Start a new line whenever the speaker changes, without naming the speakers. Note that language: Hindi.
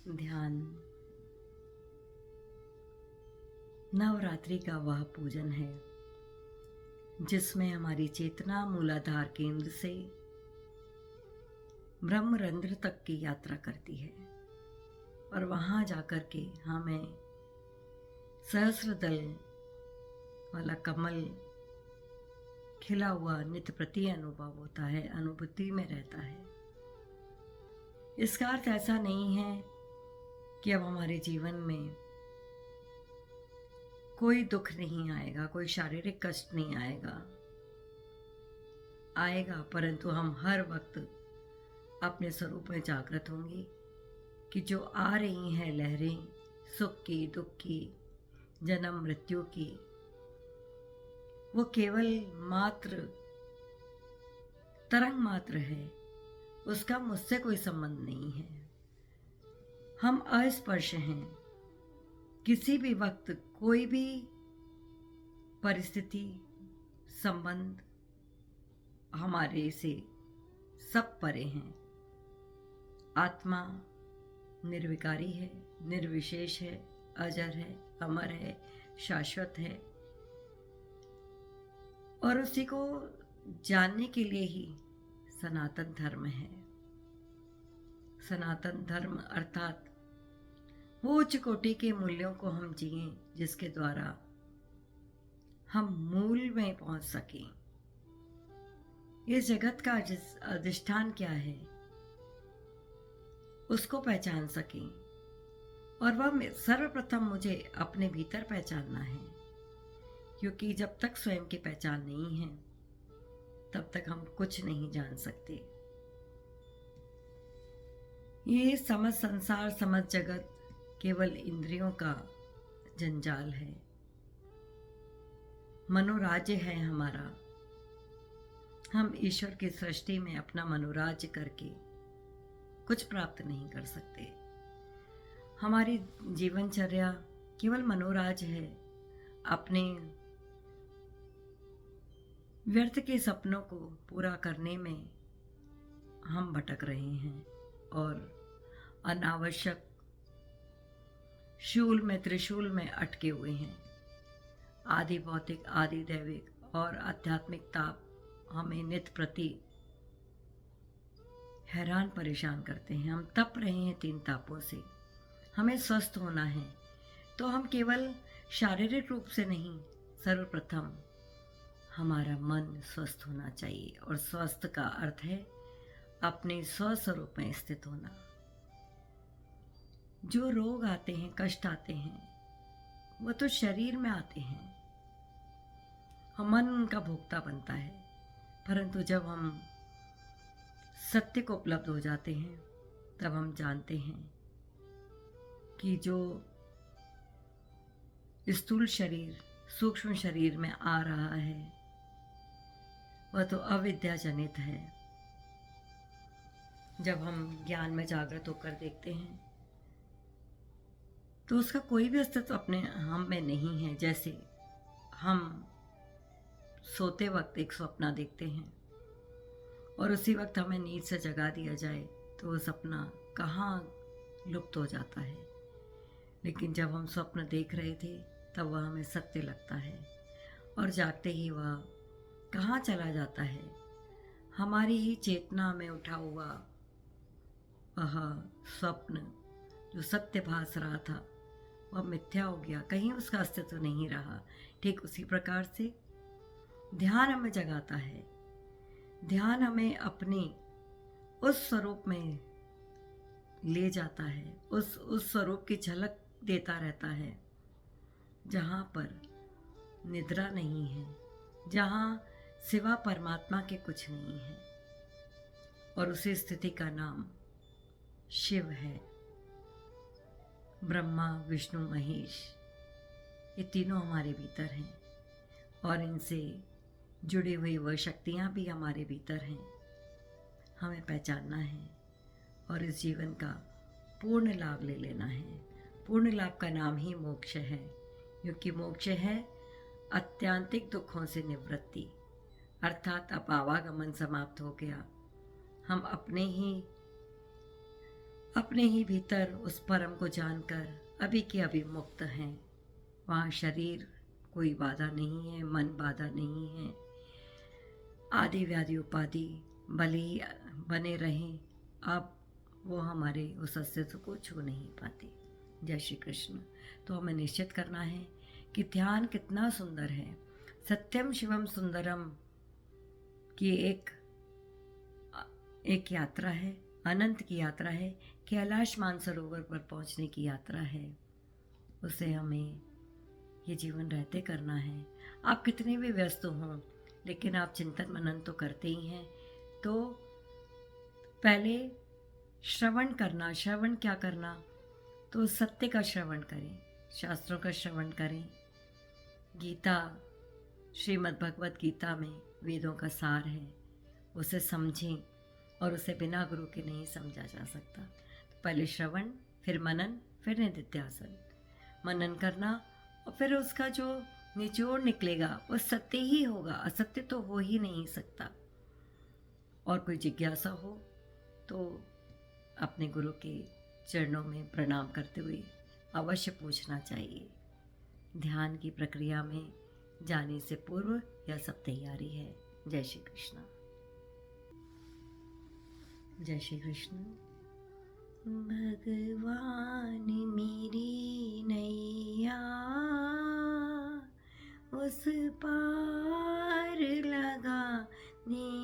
ध्यान नवरात्रि का वह पूजन है जिसमें हमारी चेतना मूलाधार केंद्र से ब्रह्मरंध्र तक की यात्रा करती है और वहाँ जाकर के हमें सहस्रदल वाला कमल खिला हुआ नित्य प्रति अनुभव होता है, अनुभूति में रहता है। इसका अर्थ ऐसा नहीं है कि अब हमारे जीवन में कोई दुख नहीं आएगा, कोई शारीरिक कष्ट नहीं आएगा। आएगा, परंतु हम हर वक्त अपने स्वरूप में जागृत होंगे कि जो आ रही हैं लहरें, सुख की, दुख की, जन्म मृत्यु की, वो केवल मात्र तरंग मात्र है, उसका मुझसे कोई संबंध नहीं है। हम अस्पर्श हैं। किसी भी वक्त कोई भी परिस्थिति, संबंध हमारे से सब परे हैं। आत्मा निर्विकारी है, निर्विशेष है, अजर है, अमर है, शाश्वत है और उसी को जानने के लिए ही सनातन धर्म है। सनातन धर्म अर्थात वो उच्च कोटि के मूल्यों को हम जिए जिसके द्वारा हम मूल में पहुंच सकें। इस जगत का अधिष्ठान क्या है उसको पहचान सकें और वह सर्वप्रथम मुझे अपने भीतर पहचानना है, क्योंकि जब तक स्वयं की पहचान नहीं है तब तक हम कुछ नहीं जान सकते। ये समझ संसार, समझ जगत केवल इंद्रियों का जंजाल है। मनोराज्य है हमारा। हम ईश्वर की सृष्टि में अपना मनोराज्य करके कुछ प्राप्त नहीं कर सकते। हमारी जीवनचर्या केवल मनोराज्य है। अपने व्यर्थ के सपनों को पूरा करने में हम भटक रहे हैं और अनावश्यक शूल में, त्रिशूल में अटके हुए हैं। आदि भौतिक, आदि दैविक और आध्यात्मिक ताप हमें नित्य प्रति हैरान परेशान करते हैं। हम तप रहे हैं 3 तापों से। हमें स्वस्थ होना है तो हम केवल शारीरिक रूप से नहीं, सर्वप्रथम हमारा मन स्वस्थ होना चाहिए और स्वस्थ का अर्थ है अपने स्वस्वरूप में स्थित होना। जो रोग आते हैं, कष्ट आते हैं, वो तो शरीर में आते हैं। हम मन उनका भोक्ता बनता है, परंतु जब हम सत्य को उपलब्ध हो जाते हैं तब हम जानते हैं कि जो स्थूल शरीर सूक्ष्म शरीर में आ रहा है वह तो अविद्या जनित है। जब हम ज्ञान में जागृत होकर देखते हैं तो उसका कोई भी अस्तित्व अपने हम में नहीं है। जैसे हम सोते वक्त एक सपना देखते हैं और उसी वक्त हमें नींद से जगा दिया जाए तो वो सपना कहाँ लुप्त हो जाता है। लेकिन जब हम स्वप्न देख रहे थे तब वह हमें सत्य लगता है और जागते ही वह कहाँ चला जाता है। हमारी ही चेतना में उठा हुआ वह स्वप्न जो सत्य भास रहा था वह मिथ्या हो गया, कहीं उसका अस्तित्व नहीं रहा। ठीक उसी प्रकार से ध्यान हमें जगाता है। ध्यान हमें अपने उस स्वरूप में ले जाता है, उस स्वरूप की झलक देता रहता है जहाँ पर निद्रा नहीं है, जहाँ सिवा परमात्मा के कुछ नहीं है। और उसी स्थिति का नाम शिव है। ब्रह्मा, विष्णु, महेश, ये तीनों हमारे भीतर हैं और इनसे जुड़ी हुई वह शक्तियाँ भी हमारे भीतर हैं। हमें पहचानना है और इस जीवन का पूर्ण लाभ ले लेना है। पूर्ण लाभ का नाम ही मोक्ष है, क्योंकि मोक्ष है अत्यांतिक दुखों से निवृत्ति, अर्थात अब आवागमन समाप्त हो गया। हम अपने ही भीतर उस परम को जानकर अभी के अभी मुक्त हैं। वहाँ शरीर कोई बाधा नहीं है, मन बाधा नहीं है। आदि व्याधि उपाधि भले ही बने रहें, अब वो हमारे उस अस्तित्व को छू नहीं पाते। जय श्री कृष्ण। तो हमें निश्चित करना है कि ध्यान कितना सुंदर है। सत्यम शिवम सुंदरम की एक यात्रा है, अनंत की यात्रा है, कैलाश मानसरोवर पर पहुंचने की यात्रा है। उसे हमें ये जीवन रहते करना है। आप कितने भी व्यस्त हों, लेकिन आप चिंतन मनन तो करते ही हैं। तो पहले श्रवण करना, श्रवण क्या करना, तो सत्य का श्रवण करें, शास्त्रों का श्रवण करें। गीता, श्रीमद् भगवत गीता में वेदों का सार है, उसे समझें, और उसे बिना गुरु के नहीं समझा जा सकता। तो पहले श्रवण, फिर मनन, फिर निधिध्यासन। मनन करना और फिर उसका जो निचोड़ निकलेगा वो सत्य ही होगा, असत्य तो हो ही नहीं सकता। और कोई जिज्ञासा हो तो अपने गुरु के चरणों में प्रणाम करते हुए अवश्य पूछना चाहिए। ध्यान की प्रक्रिया में जाने से पूर्व यह सब तैयारी है। जय श्री कृष्ण। जय श्री कृष्ण। भगवान मेरी नैया उस पार लगाने